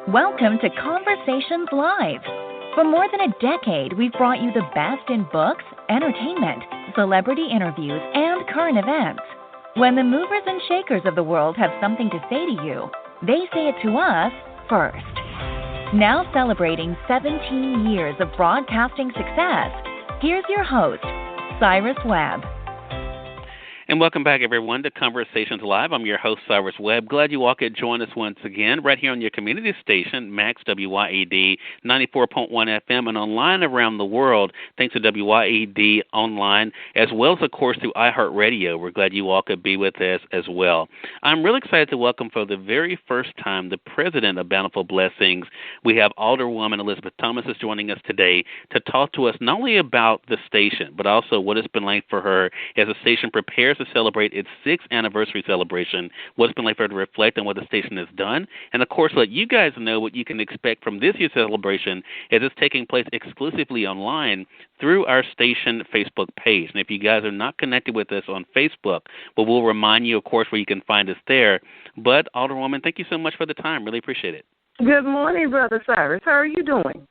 Welcome to Conversations Live. For more than a decade, we've brought you the best in books, entertainment, celebrity interviews, and current events. When the movers and shakers of the world have something to say to you, they say it to us first. Now celebrating 17 years of broadcasting success, here's your host, Cyrus Webb. And welcome back, everyone, to Conversations Live. I'm your host, Cyrus Webb. Glad you all could join us once again right here on your community station, Max WYAD 94.1 FM, and online around the world, thanks to WYAD Online, as well as, of course, through iHeartRadio. We're glad you all could be with us as well. I'm really excited to welcome for the very first time the president of Bountiful Blessings. We have Alderwoman Elizabeth Thomas is joining us today to talk to us not only about the station, but also what it's been like for her as the station prepares to celebrate its 6th anniversary celebration, what's been like for her to reflect on what the station has done, and of course let you guys know what you can expect from this year's celebration as it's taking place exclusively online through our station Facebook page. And if you guys are not connected with us on Facebook, well, we'll remind you, of course, where you can find us there. But Alderwoman, thank you so much for the time. Really appreciate it. Good morning, Brother Cyrus. How are you doing?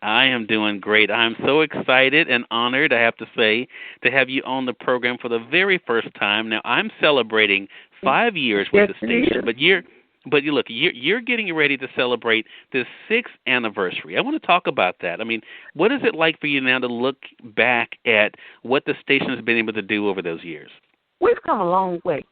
I am doing great. I'm so excited and honored, I have to say, to have you on the program for the very first time. Now, I'm celebrating 5 years with the station, but you're getting ready to celebrate the 6th anniversary. I want to talk about that. I mean, what is it like for you now to look back at what the station has been able to do over those years? We've come a long way.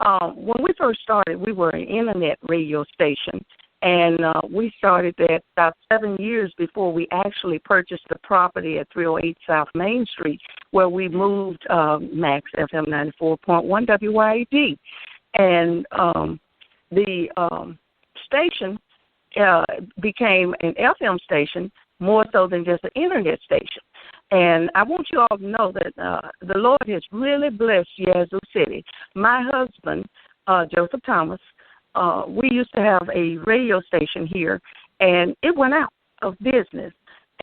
When we first started, we were an internet radio station. And we started that about 7 years before we actually purchased the property at 308 South Main Street, where we moved Max FM 94.1 WYAD. And the station became an FM station more so than just an internet station. And I want you all to know that the Lord has really blessed Yazoo City. My husband, Joseph Thomas, we used to have a radio station here, and it went out of business.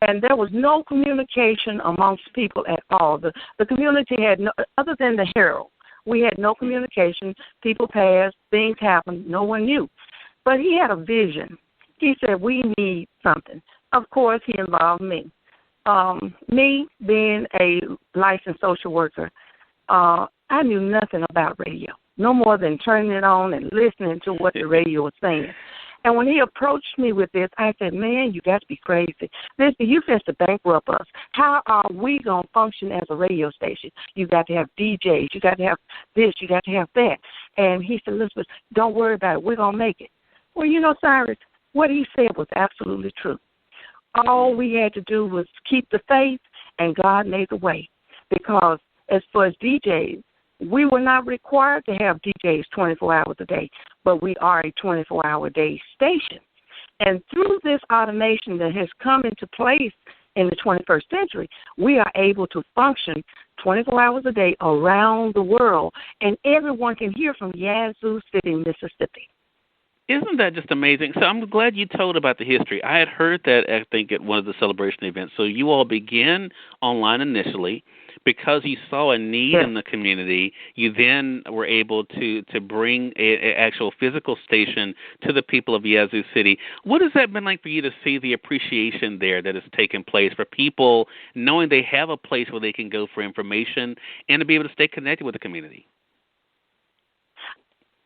And there was no communication amongst people at all. The community had no, other than the Herald, we had no communication. People passed, things happened, no one knew. But he had a vision. He said, we need something. Of course, he involved me. Me being a licensed social worker, I knew nothing about radio. No more than turning it on and listening to what the radio was saying. And when he approached me with this, I said, man, you got to be crazy. Listen, you fist to bankrupt us. How are we going to function as a radio station? You got to have DJs. You got to have this. You got to have that. And he said, Elizabeth, don't worry about it. We're going to make it. Well, you know, Cyrus, what he said was absolutely true. All we had to do was keep the faith, and God made the way. Because as far as DJs, we were not required to have DJs 24 hours a day, but we are a 24-hour day station. And through this automation that has come into place in the 21st century, we are able to function 24 hours a day around the world, and everyone can hear from Yazoo City, Mississippi. Isn't that just amazing? So I'm glad you told about the history. I had heard that, I think, at one of the celebration events. So you all began online initially. Because you saw a need in the community, you then were able to bring an actual physical station to the people of Yazoo City. What has that been like for you to see the appreciation there that has taken place for people knowing they have a place where they can go for information and to be able to stay connected with the community?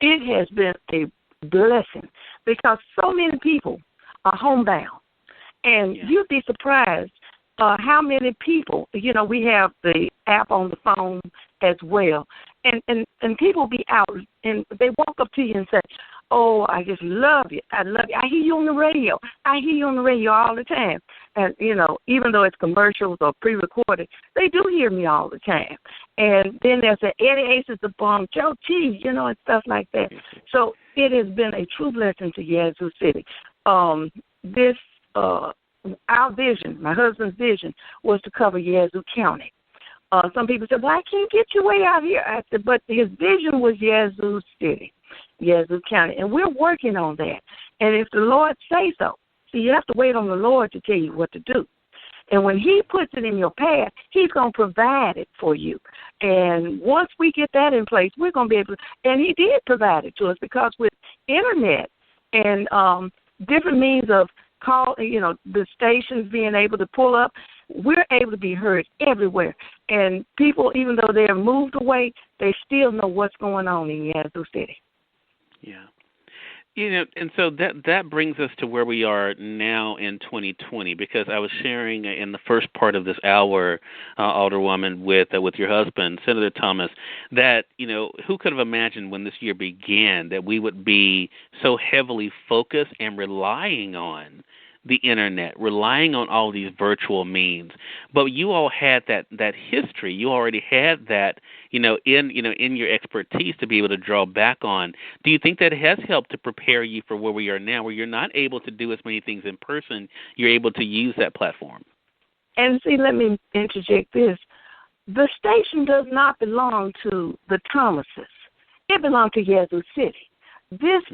It has been a blessing because so many people are homebound. And you'd be surprised how many people, you know, we have the app on the phone as well, and people be out, and they walk up to you and say, oh, I just love you. I love you. I hear you on the radio. I hear you on the radio all the time. And, you know, even though it's commercials or pre-recorded, they do hear me all the time. And then there's the Eddie Ace is the bomb, Joe T, you know, and stuff like that. So it has been a true blessing to Yazoo City. Our vision, my husband's vision, was to cover Yazoo County. Some people said, well, I can't get you way out here. I said, but his vision was Yazoo City, Yazoo County, and we're working on that. And if the Lord say so, see, you have to wait on the Lord to tell you what to do. And when he puts it in your path, he's going to provide it for you. And once we get that in place, we're going to be able to, and he did provide it to us because with internet and different means of the stations being able to pull up, we're able to be heard everywhere. And people, even though they're moved away, they still know what's going on in Yazoo City. Yeah. And so that brings us to where we are now in 2020, because I was sharing in the first part of this hour, Alderwoman, with your husband, Senator Thomas, that, who could have imagined when this year began that we would be so heavily focused and relying on the internet, relying on all these virtual means. But you all had that history. You already had that, in your expertise to be able to draw back on. Do you think that has helped to prepare you for where we are now, where you're not able to do as many things in person, you're able to use that platform? And see, let me interject this. The station does not belong to the Thomases. It belongs to Yazoo City. This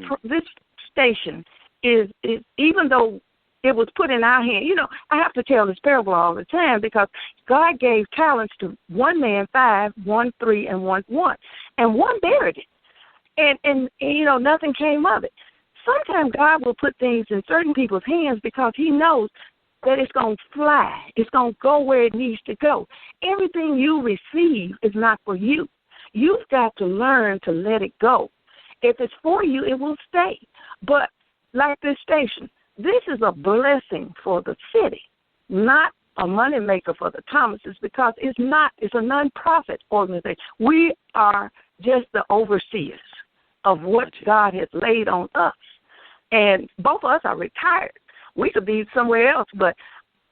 station is even though it was put in our hand. I have to tell this parable all the time because God gave talents to one man 5, one 3, and one 1. And one buried it. And nothing came of it. Sometimes God will put things in certain people's hands because he knows that it's going to fly. It's going to go where it needs to go. Everything you receive is not for you. You've got to learn to let it go. If it's for you, it will stay. But like this station, this is a blessing for the city, not a moneymaker for the Thomases, because it's a nonprofit organization. We are just the overseers of what God has laid on us. And both of us are retired. We could be somewhere else, but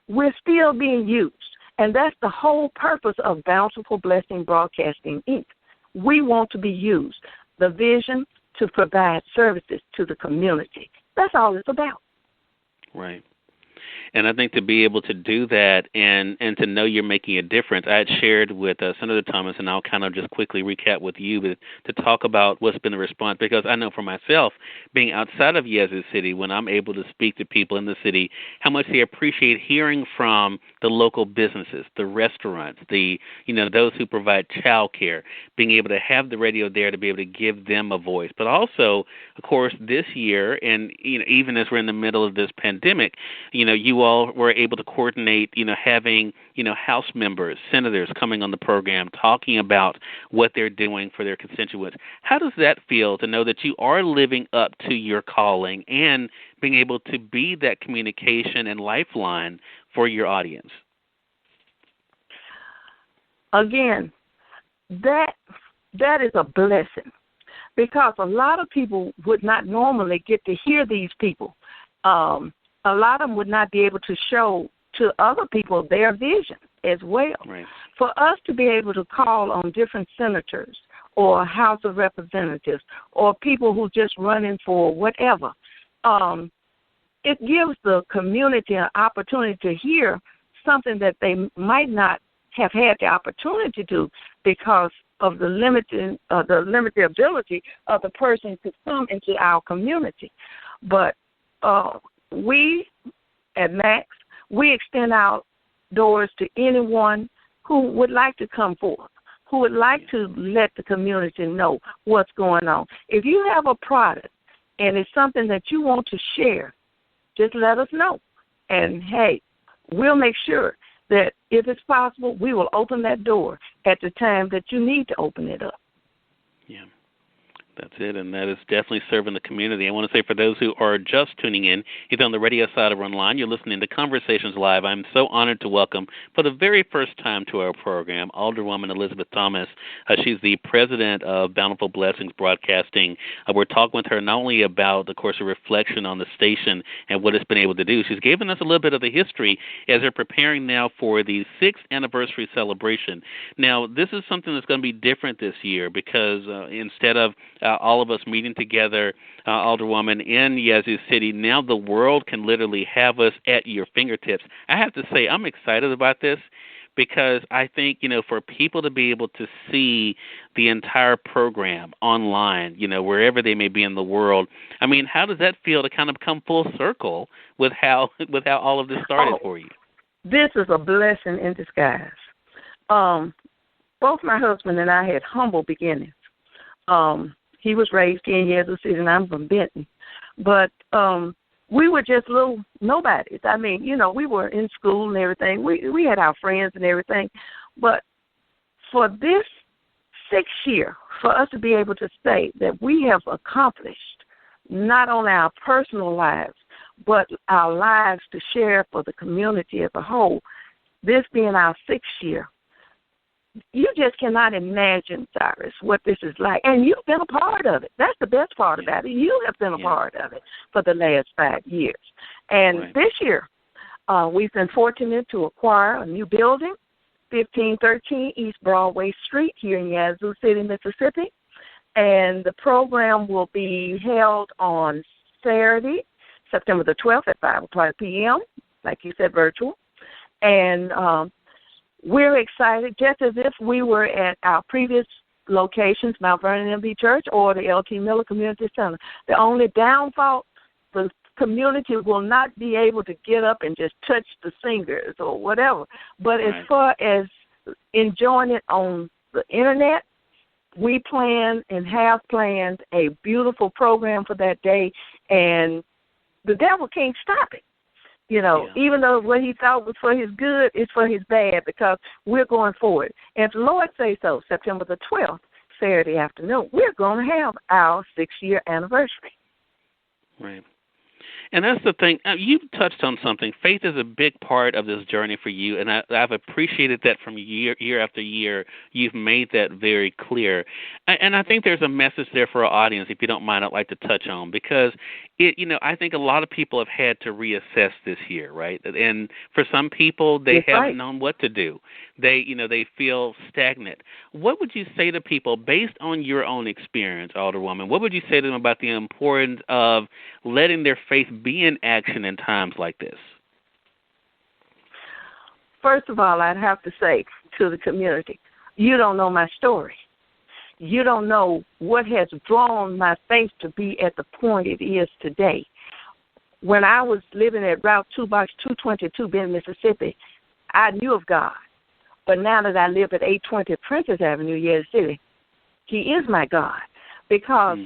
we're still being used. And that's the whole purpose of Bountiful Blessing Broadcasting, Inc. We want to be used. The vision to provide services to the community. That's all it's about. Right. And I think to be able to do that and to know you're making a difference, I had shared with Senator Thomas, and I'll kind of just quickly recap with you to talk about what's been the response, because I know for myself, being outside of Yazoo City, when I'm able to speak to people in the city, how much they appreciate hearing from the local businesses, the restaurants, those who provide child care, being able to have the radio there to be able to give them a voice. But also, of course, this year, and even as we're in the middle of this pandemic, you all were able to coordinate, having, House members, senators coming on the program, talking about what they're doing for their constituents. How does that feel to know that you are living up to your calling and being able to be that communication and lifeline for your audience? Again, that is a blessing, because a lot of people would not normally get to hear these people. A lot of them would not be able to show to other people their vision as well. Right. For us to be able to call on different senators or House of Representatives or people who just running for whatever, it gives the community an opportunity to hear something that they might not have had the opportunity to because of the limited ability of the person to come into our community. But we at MAX, we extend our doors to anyone who would like to come forth, who would like to let the community know what's going on. If you have a product and it's something that you want to share, just let us know. And, hey, we'll make sure that if it's possible, we will open that door at the time that you need to open it up. Yeah. That's it, and that is definitely serving the community. I want to say for those who are just tuning in, either on the radio side or online, you're listening to Conversations Live. I'm so honored to welcome, for the very first time to our program, Alderwoman Elizabeth Thomas. She's the president of Bountiful Blessings Broadcasting. We're talking with her not only about, of course, a reflection on the station and what it's been able to do. She's given us a little bit of the history as they're preparing now for the 6th anniversary celebration. Now, this is something that's going to be different this year because instead of all of us meeting together, Alderwoman, in Yazoo City, now the world can literally have us at your fingertips. I have to say I'm excited about this because I think, for people to be able to see the entire program online, wherever they may be in the world, I mean, how does that feel to kind of come full circle with how all of this started for you? This is a blessing in disguise. Both my husband and I had humble beginnings. He was raised here in Yazoo City, and I'm from Benton. But we were just little nobodies. I mean, we were in school and everything. We had our friends and everything. But for this 6th year, for us to be able to say that we have accomplished not only our personal lives, but our lives to share for the community as a whole, this being our 6th year, you just cannot imagine, Cyrus, what this is like. And you've been a part of it. That's the best part about it. You have been a part of it for the last 5 years. And this year, we've been fortunate to acquire a new building, 1513 East Broadway Street here in Yazoo City, Mississippi. And the program will be held on Saturday, September the 12th at 5 o'clock p.m., like you said, virtual. And we're excited, just as if we were at our previous locations, Mount Vernon MB Church or the L.T. Miller Community Center. The only downfall, the community will not be able to get up and just touch the singers or whatever. But as far as enjoying it on the Internet, we plan and have planned a beautiful program for that day, and the devil can't stop it. Even though what he thought was for his good, it's for his bad, because we're going forward. And if the Lord say so, September the 12th, Saturday afternoon, we're going to have our 6-year anniversary. Right. And that's the thing. You touched on something. Faith is a big part of this journey for you, and I've appreciated that from year after year. You've made that very clear. And I think there's a message there for our audience, if you don't mind, I'd like to touch on, because I think a lot of people have had to reassess this year, right? And for some people, they haven't known what to do. They feel stagnant. What would you say to people, based on your own experience, Alderwoman? What would you say to them about the importance of letting their faith be in action in times like this? First of all, I'd have to say to the community, you don't know my story. You don't know what has drawn my faith to be at the point it is today. When I was living at Route 2, Box 222, Benton, Mississippi, I knew of God. But now that I live at 820 Princess Avenue, Yazoo City, he is my God, because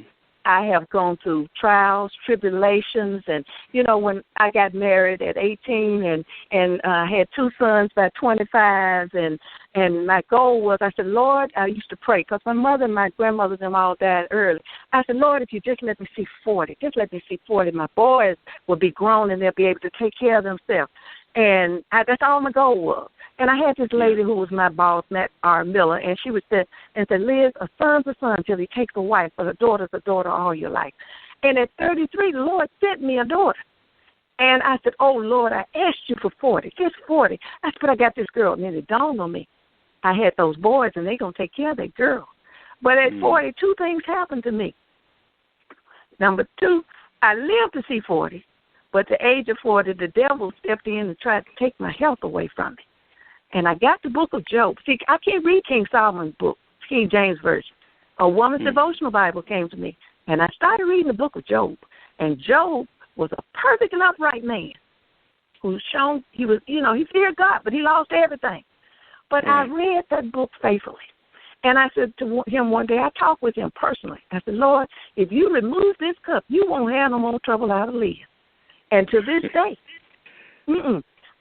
I have gone through trials, tribulations, and, when I got married at 18 and I had 2 sons by 25, and my goal was, I said, Lord, I used to pray, because my mother and my grandmother, them all died early. I said, Lord, if you just let me see 40, my boys will be grown and they'll be able to take care of themselves. And that's all my goal was. And I had this lady who was my boss, Matt R. Miller, and she would say, Liz, a son's a son till he takes a wife, but a daughter's a daughter all your life. And at 33, the Lord sent me a daughter. And I said, oh, Lord, I asked you for 40, just 40. I said, but I got this girl. And then it dawned on me. I had those boys, and they're going to take care of that girl. But at 40, 2 things happened to me. Number 2, I lived to see 40, but at the age of 40, the devil stepped in and tried to take my health away from me. And I got the book of Job. See, I can't read King Solomon's book, King James Version. A woman's devotional Bible came to me, and I started reading the book of Job. And Job was a perfect and upright man who shown he feared God, but he lost everything. But I read that book faithfully. And I said to him one day, I talked with him personally. I said, Lord, if you remove this cup, you won't have no more trouble out of living. And to this day,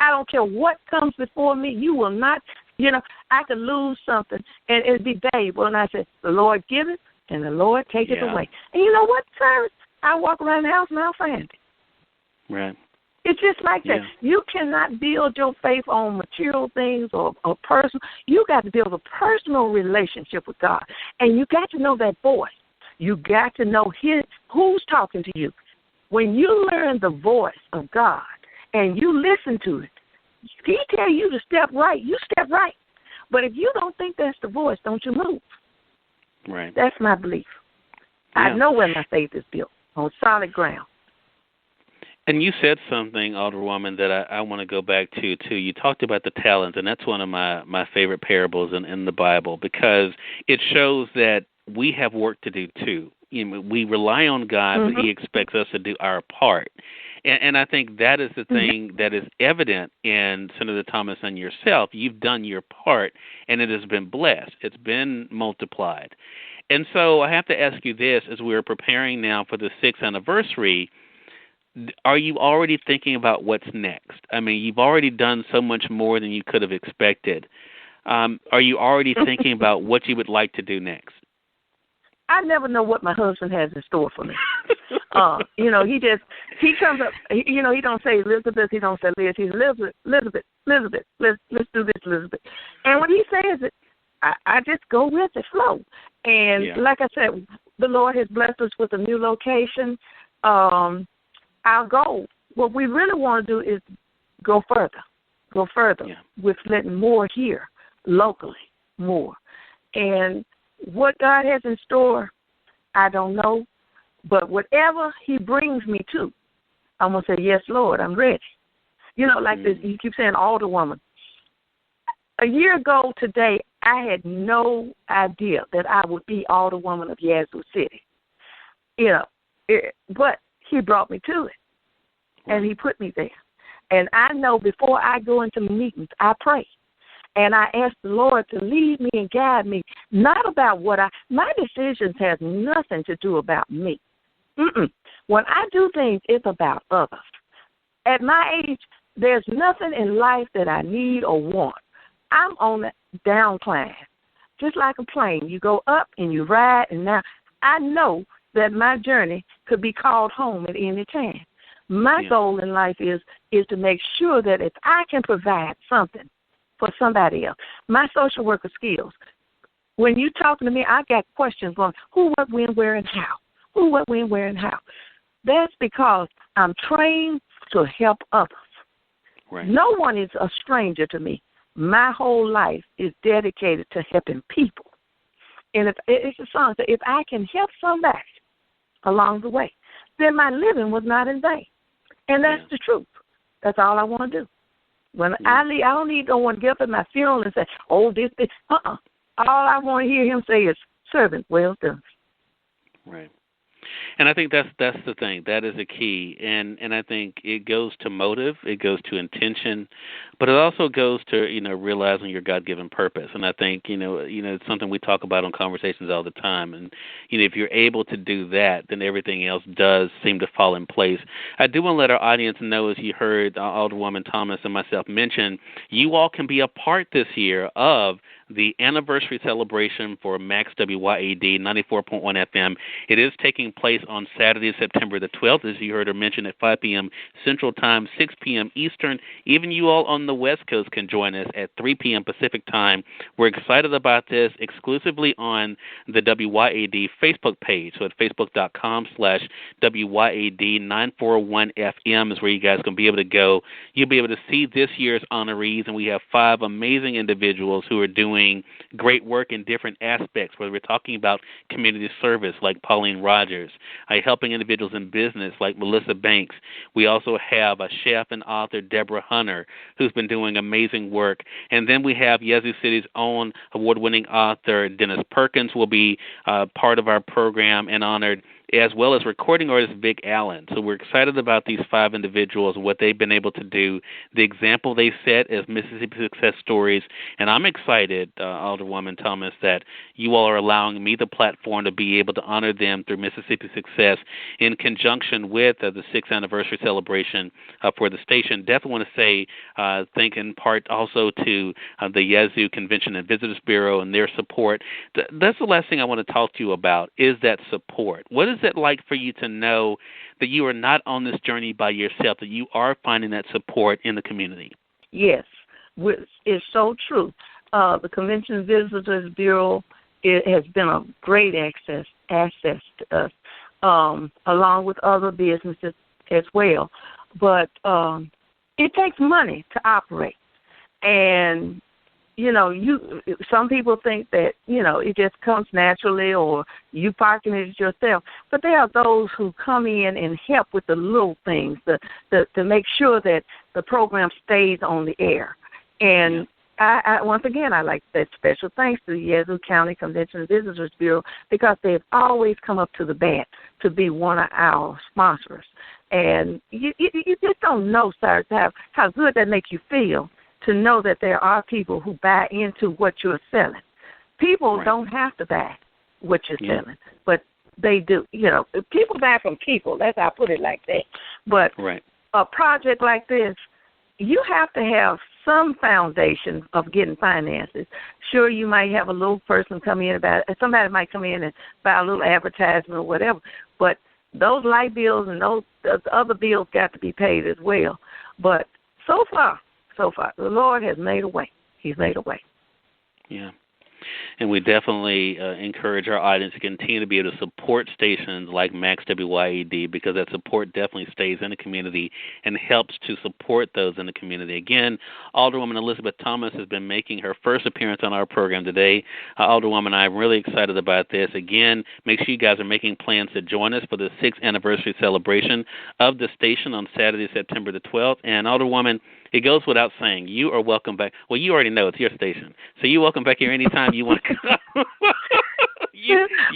I don't care what comes before me. You will not, I could lose something and it'd be valuable. And I said, the Lord give it and the Lord take it away. And you know what, Cyrus? I walk around the house and I'll find it. Right. It's just like that. You cannot build your faith on material things or personal. You got to build a personal relationship with God. And you got to know that voice. You got to know who's talking to you. When you learn the voice of God, and you listen to it, if he tell you to step right, you step right. But if you don't think that's the voice, don't you move. Right. That's my belief. Yeah. I know where my faith is built, on solid ground. And you said something, Alderwoman, that I want to go back to, too. You talked about the talents, and that's one of my favorite parables in the Bible, because it shows that we have work to do, too. We rely on God, but he expects us to do our part. And I think that is the thing that is evident in Senator Thomas and yourself. You've done your part, and it has been blessed. It's been multiplied. And so I have to ask you this, as we're preparing now for the 6th anniversary, are you already thinking about what's next? I mean, you've already done so much more than you could have expected. Are you already thinking about what you would like to do next? I never know what my husband has in store for me. He comes up, he don't say Elizabeth, he don't say Liz, he's Elizabeth, let's do this, Elizabeth. And when he says it, I just go with it, flow. And like I said, the Lord has blessed us with a new location. Our goal, what we really want to do is go further with letting more here, locally, more. And what God has in store, I don't know. But whatever he brings me to, I'm going to say, yes, Lord, I'm ready. Like this, you keep saying Alderwoman. A year ago today, I had no idea that I would be Alderwoman of Yazoo City. But he brought me to it, and he put me there. And I know before I go into meetings, I pray. And I ask the Lord to lead me and guide me, not about my decisions has nothing to do about me. When I do things, it's about others. At my age, there's nothing in life that I need or want. I'm on the downcline, just like a plane. You go up and you ride, and now I know that my journey could be called home at any time. My goal in life is to make sure that if I can provide something for somebody else, my social worker skills, when you're talking to me, I got questions going, who, what, when, where, and how. Who, what, when, where, and how. That's because I'm trained to help others. Right. No one is a stranger to me. My whole life is dedicated to helping people. And it's a song that if I can help somebody along the way, then my living was not in vain. And that's the truth. That's all I want to do. When I leave, I don't need no one to get up at my funeral and say, oh, this. All I want to hear him say is, servant, well done. Right. And I think that's the thing. That is a key. And I think it goes to motive, it goes to intention, but it also goes to, realizing your God-given purpose. And I think, it's something we talk about on conversations all the time. And, if you're able to do that, then everything else does seem to fall in place. I do want to let our audience know, as you heard Alderwoman Thomas and myself mention, you all can be a part this year of the anniversary celebration for Max WYAD 94.1 FM. It is taking place on Saturday, September the 12th, as you heard her mention, at 5 p.m. Central Time, 6 p.m. Eastern. Even you all on the West Coast can join us at 3 p.m. Pacific Time. We're excited about this exclusively on the WYAD Facebook page. So at facebook.com/WYAD941FM is where you guys can be able to go. You'll be able to see this year's honorees, and we have 5 amazing individuals who are doing great work in different aspects, whether we're talking about community service like Pauline Rogers, helping individuals in business like Melissa Banks. We also have a chef and author, Deborah Hunter, who's been doing amazing work. And then we have Yazoo City's own award-winning author, Dennis Perkins, will be part of our program and honored, as well as recording artist Vic Allen. So we're excited about these 5 individuals, what they've been able to do, the example they set as Mississippi success stories. And I'm excited, Alderwoman Thomas, that you all are allowing me the platform to be able to honor them through Mississippi Success in conjunction with the 6th anniversary celebration for the station. Definitely want to say thank in part also to the Yazoo Convention and Visitors Bureau and their support. That's the last thing I want to talk to you about, is that support. What is it like for you to know that you are not on this journey by yourself, that you are finding that support in the community? Yes, it's so true. The Convention and Visitors Bureau, it has been a great access to us, along with other businesses as well. But it takes money to operate. And some people think that, it just comes naturally or you parking it yourself. But there are those who come in and help with the little things to make sure that the program stays on the air. And I once again, I like that special thanks to the Yazoo County Convention and Visitors Bureau, because they've always come up to the bat to be one of our sponsors. And you just don't know, sir, how good that makes you feel, to know that there are people who buy into what you're selling. People don't have to buy what you're selling, but they do. You know, people buy from people. That's how I put it like that. But right. A project like this, you have to have some foundation of getting finances. Sure, you might have a little person come in somebody might come in and buy a little advertisement or whatever, but those light bills and those other bills got to be paid as well. But so far, the Lord has made a way. He's made a way. Yeah. And we definitely encourage our audience to continue to be able to support stations like Max WYAD, because that support definitely stays in the community and helps to support those in the community. Again, Alderwoman Elizabeth Thomas has been making her first appearance on our program today. Alderwoman, I'm really excited about this. Again, make sure you guys are making plans to join us for the 6th anniversary celebration of the station on Saturday, September the 12th. And Alderwoman, it goes without saying, you are welcome back. Well, you already know it's your station, so you're welcome back here anytime you want to come.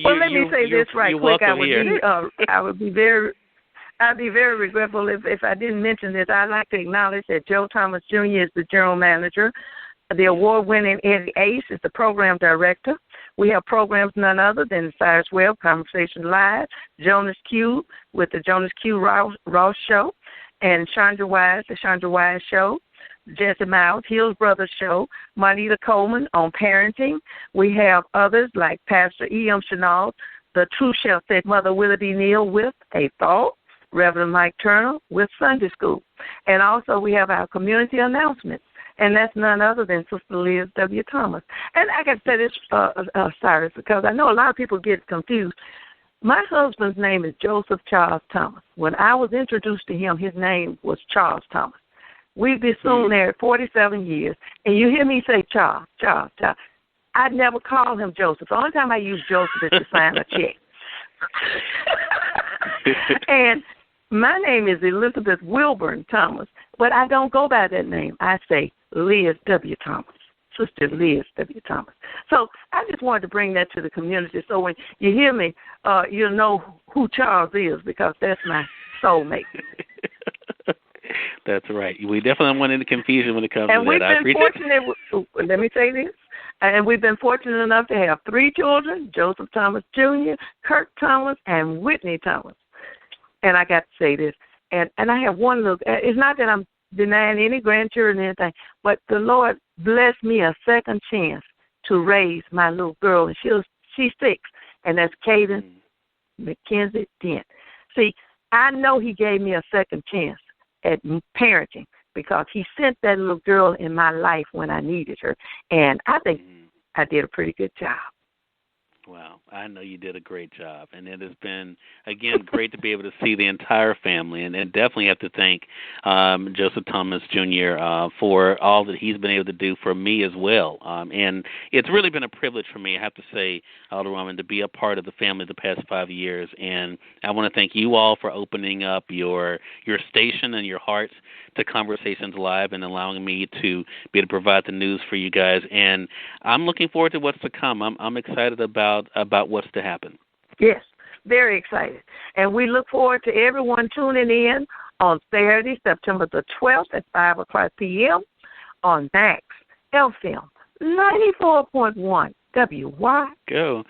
Well, let me say this right quick. I'd be very regretful if I didn't mention this. I'd like to acknowledge that Joe Thomas Jr. is the general manager. The award-winning Eddie Ace is the program director. We have programs none other than Cyrus Webb, Conversation Live, Jonas Q with the Jonas Q Ross Show, and Chandra Wise, the Chandra Wise Show, Jesse Miles, Hills Brothers Show, Monita Coleman on parenting. We have others like Pastor E.M. Chenal, the True Chef Said Mother Willie B. Neal with A Thought, Reverend Mike Turner with Sunday School. And also we have our community announcements, and that's none other than Sister Liz W. Thomas. And I got to say this, Cyrus, because I know a lot of people get confused. My husband's name is Joseph Charles Thomas. When I was introduced to him, his name was Charles Thomas. We've been soon married 47 years, and you hear me say Charles. I'd never call him Joseph. The only time I use Joseph is to sign a check. And my name is Elizabeth Wilburn Thomas, but I don't go by that name. I say Liz W. Thomas. Sister Liz W. Thomas. So I just wanted to bring that to the community, so when you hear me, you'll know who Charles is, because that's my soulmate. That's right. We definitely don't want any confusion when it comes to that. And we've been fortunate, let me say this, and we've been fortunate enough to have 3 children, Joseph Thomas Jr., Kirk Thomas, and Whitney Thomas. And I got to say this, and I have one little, it's not that I'm denying any grandchildren or anything, but the Lord blessed me a second chance to raise my little girl, and she's 6, and that's Kaden McKenzie Dent. See, I know He gave me a second chance at parenting, because He sent that little girl in my life when I needed her, and I think I did a pretty good job. Wow, I know you did a great job, and it has been, again, great to be able to see the entire family, and definitely have to thank Joseph Thomas Jr. For all that he's been able to do for me as well. And it's really been a privilege for me, I have to say, Alderwoman, to be a part of the family the past 5 years, and I want to thank you all for opening up your station and your hearts to Conversations Live and allowing me to be able to provide the news for you guys. And I'm looking forward to what's to come. I'm excited about what's to happen. Yes, very excited. And we look forward to everyone tuning in on Saturday, September the 12th at 5 o'clock p.m. on Max FM 94.1 WY. Go.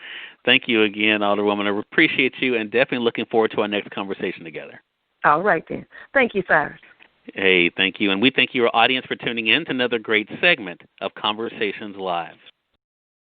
Thank you again, Alderwoman. I appreciate you, and definitely looking forward to our next conversation together. All right, then. Thank you, Cyrus. Hey, thank you. And we thank your audience for tuning in to another great segment of Conversations Live.